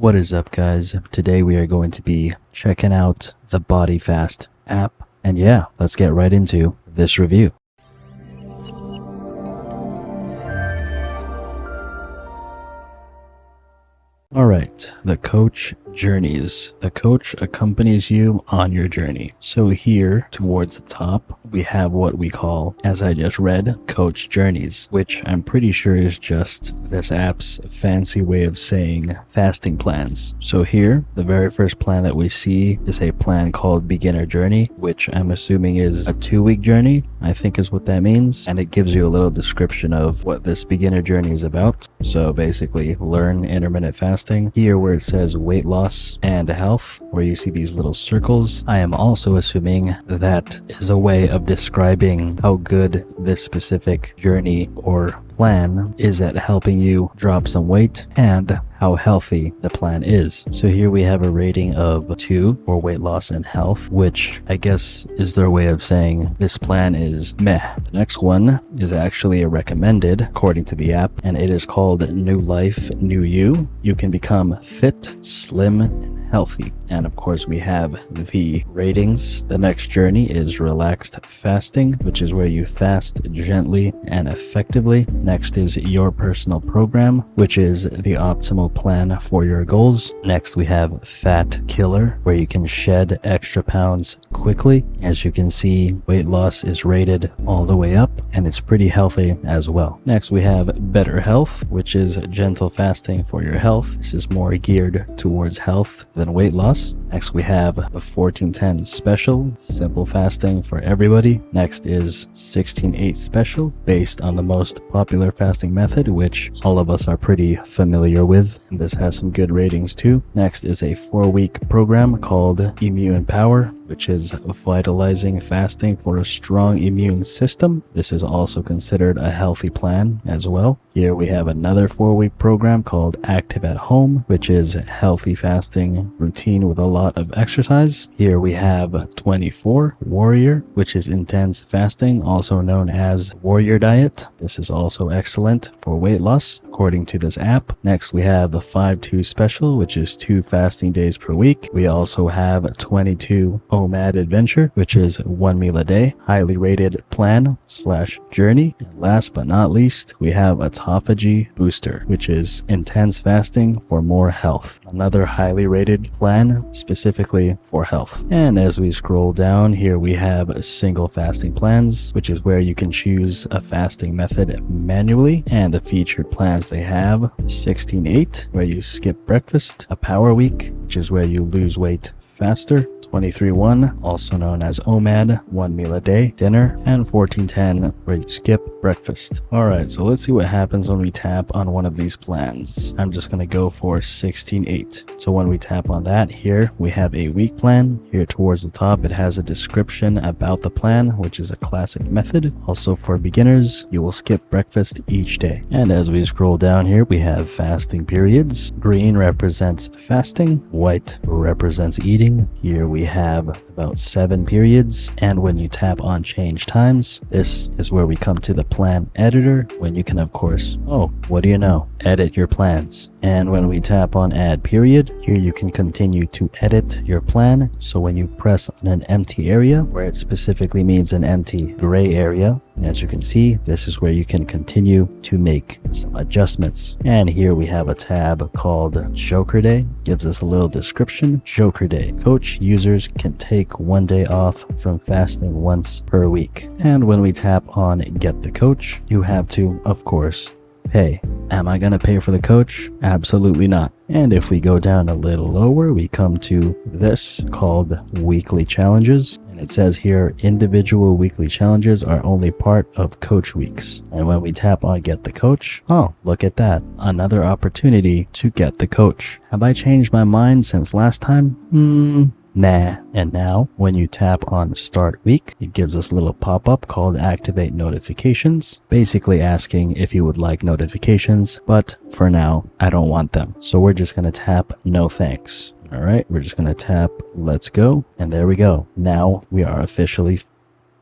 What is up, guys? Today we are going to be checking out the BodyFast app, and yeah, let's get right into this review. Alright, the coach journeys. The coach accompanies you on your journey. So here, towards the top, we have what we call, as I just read, coach journeys, which I'm pretty sure is just this app's fancy way of saying fasting plans. So here, the very first plan that we see is a plan called Beginner Journey, which I'm assuming is a 2-week journey, I think is what that means. And it gives you a little description of what this beginner journey is about. So basically, learn intermittent fasting. Here where it says weight loss and health, where you see these little circles, I am also assuming that is a way of describing how good this specific journey or plan is at helping you drop some weight and how healthy the plan is. So here we have a rating of 2 for weight loss and health, which I guess is their way of saying this plan is meh. The next one is actually a recommended according to the app, and it is called New Life, New You. You can become fit, slim, and healthy. And of course we have the ratings. The next journey is relaxed fasting, which is where you fast gently and effectively. Next is your personal program, which is the optimal plan for your goals. Next we have fat killer, where you can shed extra pounds quickly. As you can see, weight loss is rated all the way up, and it's pretty healthy as well. Next we have better health, which is gentle fasting for your health. This is more geared towards health than weight loss. Next we have the 1410 special, simple fasting for everybody. Next is 16:8 special, based on the most popular fasting method, which all of us are pretty familiar with, and this has some good ratings too. Next is a 4-week program called Immune Power, which is vitalizing fasting for a strong immune system. This is also considered a healthy plan as well. Here we have another 4-week program called Active at Home, which is healthy fasting routine with a lot of exercise. Here we have 24 Warrior, which is intense fasting, also known as Warrior Diet. This is also excellent for weight loss, according to this app. Next we have the 5-2 special, which is 2 fasting days per week. We also have 22 OMAD Adventure, which is 1 meal a day, highly rated plan / journey. And last but not least, we have Autophagy Booster, which is intense fasting for more health. Another highly rated plan specifically for health. And as we scroll down here, we have single fasting plans, which is where you can choose a fasting method manually. And the featured plans they have 16:8, where you skip breakfast, a power week, which is where you lose weight faster, 23:1, also known as OMAD, 1 meal a day, dinner, and 14:10, where you skip breakfast. Alright, so let's see what happens when we tap on one of these plans. I'm just going to go for 16:8. So when we tap on that, here we have a week plan. Here towards the top, it has a description about the plan, which is a classic method. Also for beginners, you will skip breakfast each day. And as we scroll down here, we have fasting periods. Green represents fasting, white represents eating. Here we have about 7 periods, and when you tap on change times, this is where we come to the plan editor, when you can of course, what do you know, edit your plans. And when we tap on add period, here you can continue to edit your plan. So when you press on an empty area, where it specifically means an empty gray area, as you can see, this is where you can continue to make some adjustments. And here we have a tab called Joker Day. Gives us a little description. Joker Day. Coach users can take 1 day off from fasting once per week. And when we tap on Get the Coach, you have to, of course, pay. Am I gonna pay for the coach? Absolutely not. And if we go down a little lower, we come to this called Weekly Challenges. And it says here, individual weekly challenges are only part of coach weeks. And when we tap on Get the Coach, look at that. Another opportunity to get the coach. Have I changed my mind since last time? Nah. And now when you tap on Start Week, it gives us a little pop-up called Activate Notifications, basically asking if you would like notifications, but for now, I don't want them. So we're just gonna tap No Thanks. All right, we're just gonna tap Let's Go, and there we go. Now we are officially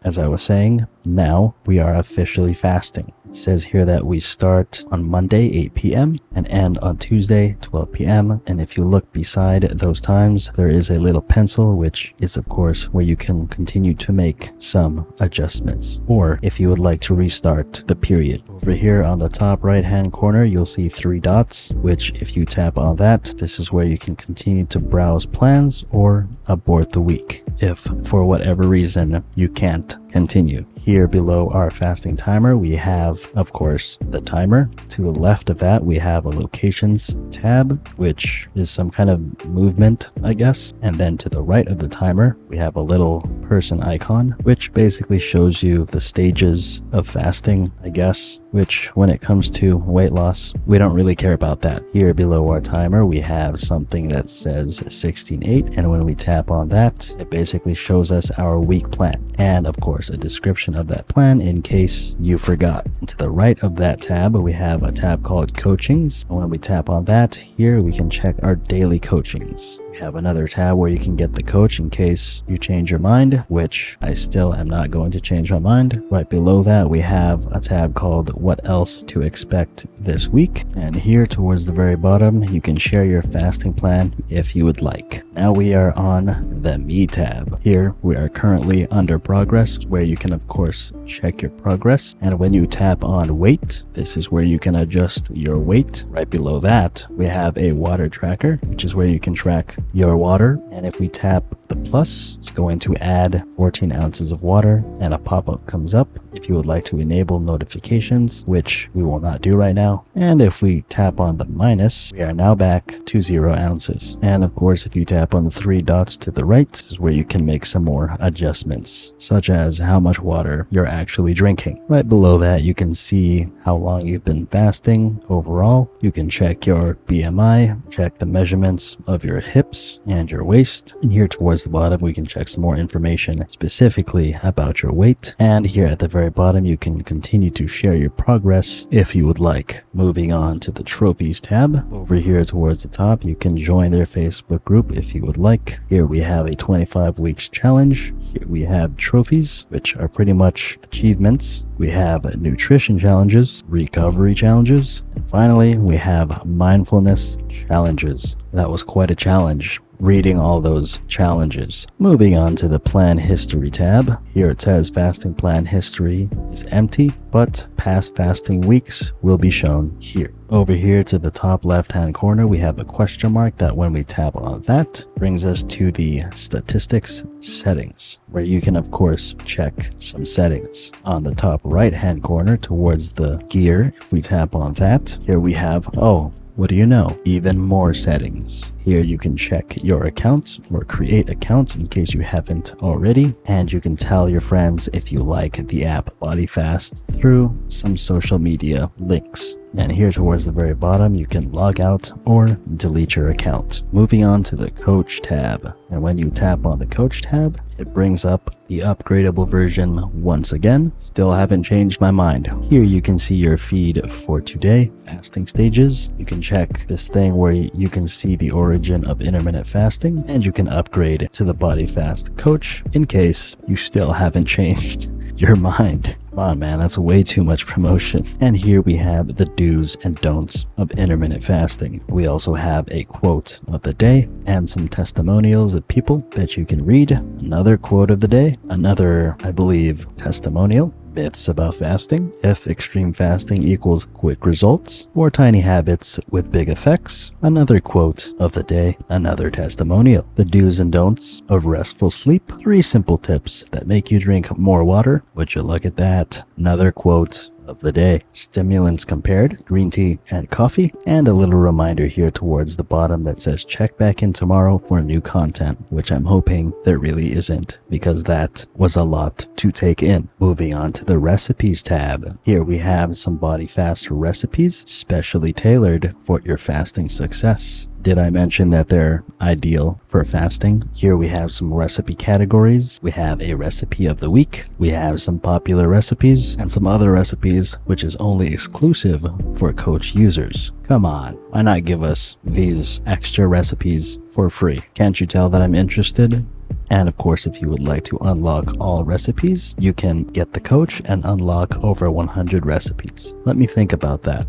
as I was saying, now we are officially fasting. It says here that we start on Monday 8 p.m. and end on Tuesday 12 p.m. And if you look beside those times, there is a little pencil, which is of course where you can continue to make some adjustments, or if you would like to restart the period. Over here on the top right hand corner, you'll see 3 dots, which if you tap on that, this is where you can continue to browse plans or abort the week if for whatever reason you can't continue. Here below our fasting timer, we have, of course, the timer. To the left of that, we have a locations tab, which is some kind of movement, I guess. And then to the right of the timer, we have a little person icon, which basically shows you the stages of fasting, I guess, which when it comes to weight loss, we don't really care about that. Here below our timer, we have something that says 16:8. And when we tap on that, it basically shows us our week plan. And of course, a description of that plan in case you forgot. And to the right of that tab, we have a tab called coachings. And when we tap on that, here we can check our daily coachings. We have another tab where you can get the coach in case you change your mind, which I still am not going to change my mind. Right below that, we have a tab called what else to expect this week. And here towards the very bottom, you can share your fasting plan if you would like. Now we are on the Me tab. Here we are currently under progress, where you can of course check your progress. And when you tap on weight, this is where you can adjust your weight. Right below that, we have a water tracker, which is where you can track your water. And if we tap the plus, it's going to add 14 ounces of water, and a pop-up comes up if you would like to enable notifications, which we will not do right now. And if we tap on the minus, we are now back to 0 ounces. And of course, if you tap on the 3 dots to the right, this is where you can make some more adjustments, such as how much water you're actually drinking. Right below that, you can see how long you've been fasting overall. You can check your BMI, check the measurements of your hips and your waist. And here towards the bottom, we can check some more information specifically about your weight. And here at the very bottom, you can continue to share your progress if you would like. Moving on to the trophies tab. Over here towards the top, you can join their Facebook group if you would like. Here we have a 25 weeks challenge. Here we have trophies, which are pretty much achievements. We have nutrition challenges, recovery challenges, and finally we have mindfulness challenges. That was quite a challenge, reading all those challenges. Moving on to the plan history tab. Here it says fasting plan history is empty, but past fasting weeks will be shown here. Over here to the top left hand corner, we have a question mark that when we tap on that, brings us to the statistics settings, where you can of course check some settings. On the top right hand corner towards the gear, if we tap on that, here we have, what do you know? Even more settings. Here you can check your accounts or create accounts in case you haven't already. And you can tell your friends if you like the app BodyFast through some social media links. And here towards the very bottom, you can log out or delete your account. Moving on to the coach tab. And when you tap on the coach tab, it brings up the upgradable version once again. Still haven't changed my mind. Here you can see your feed for today, fasting stages. You can check this thing where you can see the origin of intermittent fasting, and you can upgrade to the BodyFast coach in case you still haven't changed your mind. Come on, man, that's way too much promotion. And here we have the do's and don'ts of intermittent fasting. We also have a quote of the day and some testimonials of people that you can read. Another quote of the day, another, I believe, testimonial. Myths about fasting, if extreme fasting equals quick results, or tiny habits with big effects. Another quote of the day, another testimonial. The do's and don'ts of restful sleep, 3 simple tips that make you drink more water. Would you look at that? Another quote of the day, stimulants compared, green tea and coffee, and a little reminder here towards the bottom that says check back in tomorrow for new content, which I'm hoping there really isn't, because that was a lot to take in. Moving on to the recipes tab. Here we have some BodyFast recipes specially tailored for your fasting success. Did I mention that they're ideal for fasting? Here we have some recipe categories. We have a recipe of the week. We have some popular recipes and some other recipes which is only exclusive for coach users. Come on, why not give us these extra recipes for free? Can't you tell that I'm interested? And of course, if you would like to unlock all recipes, you can get the coach and unlock over 100 recipes. Let me think about that.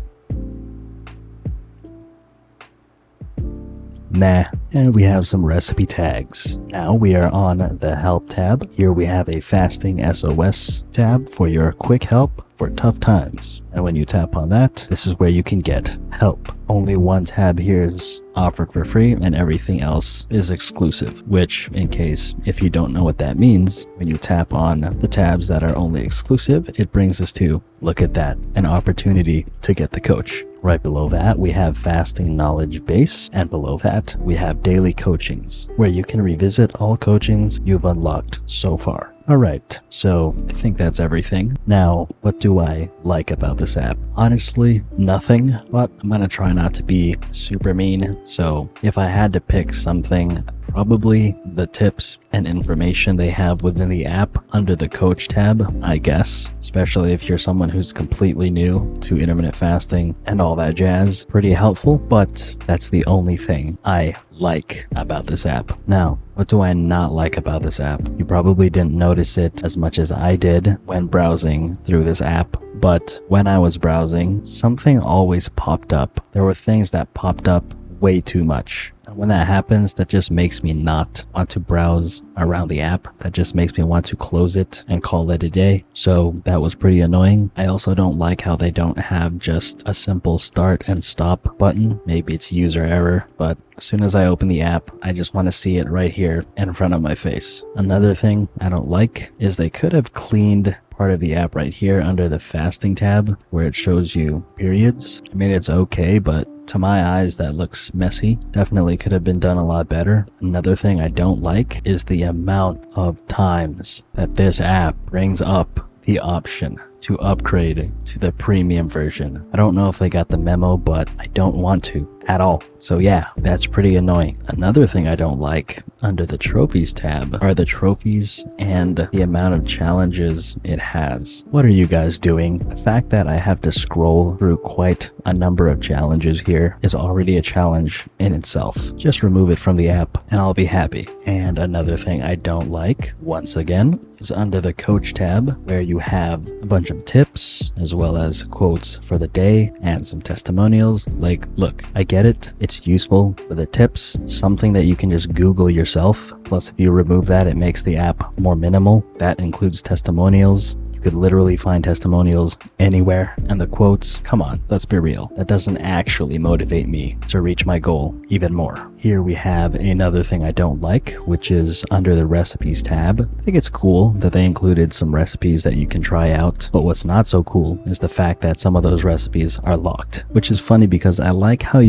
Nah. And we have some recipe tags. Now we are on the help tab. Here we have a fasting SOS tab for your quick help for tough times. And when you tap on that, this is where you can get help. Only one tab here is offered for free and everything else is exclusive, which in case if you don't know what that means, when you tap on the tabs that are only exclusive, it brings us to, look at that, an opportunity to get the coach. Right below that, we have fasting knowledge base, and below that, we have daily coachings, where you can revisit all coachings you've unlocked so far. Alright, so I think that's everything. Now, what do I like about this app? Honestly, nothing, but I'm gonna try not to be super mean. So if I had to pick something, probably the tips and information they have within the app under the coach tab, I guess, especially if you're someone who's completely new to intermittent fasting and all that jazz. Pretty helpful, but that's the only thing I like about this app. Now, what do I not like about this app? You probably didn't notice it as much as I did when browsing through this app, but when I was browsing, something always popped up. There were things that popped up way too much. And when that happens, that just makes me not want to browse around the app. That just makes me want to close it and call it a day. So that was pretty annoying. I also don't like how they don't have just a simple start and stop button. Maybe it's user error, but as soon as I open the app, I just want to see it right here in front of my face. Another thing I don't like is they could have cleaned part of the app right here under the fasting tab where it shows you periods. I mean, it's okay, but to my eyes, that looks messy. Definitely could have been done a lot better. Another thing I don't like is the amount of times that this app brings up the option to upgrade to the premium version. I don't know if they got the memo, but I don't want to at all. So yeah, that's pretty annoying. Another thing I don't like under the trophies tab are the trophies and the amount of challenges it has. What are you guys doing? The fact that I have to scroll through quite a number of challenges here is already a challenge in itself. Just remove it from the app and I'll be happy. And another thing I don't like, once again, is under the coach tab where you have a bunch of tips as well as quotes for the day and some testimonials. Like, look, I get it, it's useful, but the tips, something that you can just Google yourself. Plus, if you remove that, it makes the app more minimal. That includes testimonials. You could literally find testimonials anywhere. And the quotes, come on, let's be real. That doesn't actually motivate me to reach my goal even more. Here we have another thing I don't like, which is under the recipes tab. I think it's cool that they included some recipes that you can try out, but what's not so cool is the fact that some of those recipes are locked, which is funny because I like how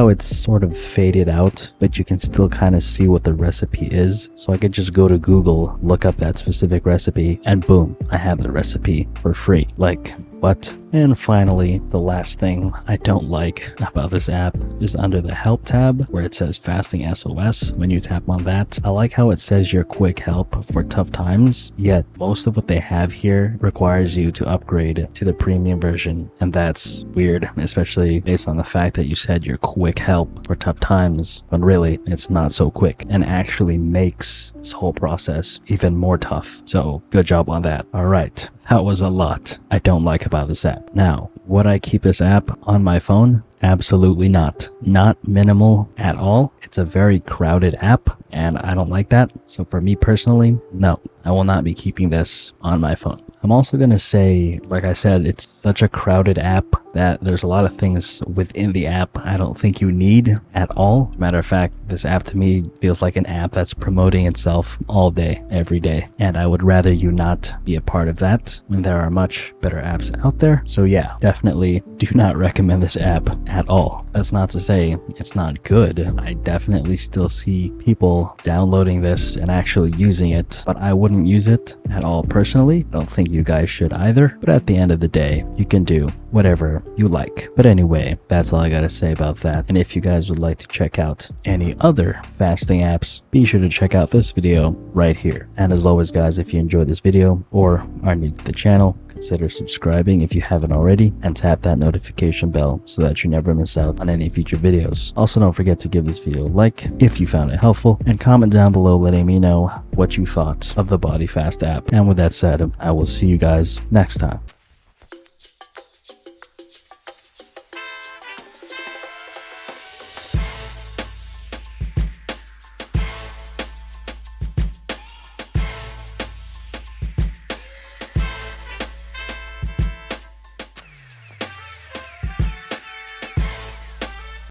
it's sort of faded out, but you can still kind of see what the recipe is. So I could just go to Google, look up that specific recipe, and boom, I have the recipe for free. Like, what? And finally, the last thing I don't like about this app is under the help tab where it says fasting SOS. When you tap on that, I like how it says your quick help for tough times, yet most of what they have here requires you to upgrade to the premium version. And that's weird, especially based on the fact that you said your quick help for tough times, but really it's not so quick and actually makes this whole process even more tough. So good job on that. All right. That was a lot I don't like about this app. Now, would I keep this app on my phone? Absolutely not. Not minimal at all. It's a very crowded app and I don't like that. So for me personally, no, I will not be keeping this on my phone. I'm also going to say, like I said, it's such a crowded app that there's a lot of things within the app I don't think you need at all. Matter of fact, this app to me feels like an app that's promoting itself all day, every day. And I would rather you not be a part of that when there are much better apps out there. So yeah, definitely do not recommend this app at all. That's not to say it's not good. I definitely still see people downloading this and actually using it, but I wouldn't use it at all personally. I don't think you guys should either, but at the end of the day, you can do whatever you like. But anyway, that's all I gotta say about that. And if you guys would like to check out any other fasting apps, be sure to check out this video right here. And as always guys, if you enjoyed this video or are new to the channel, consider subscribing if you haven't already, and tap that notification bell so that you never miss out on any future videos. Also, don't forget to give this video a like if you found it helpful, and comment down below letting me know what you thought of the BodyFast app. And with that said, I will see you guys next time.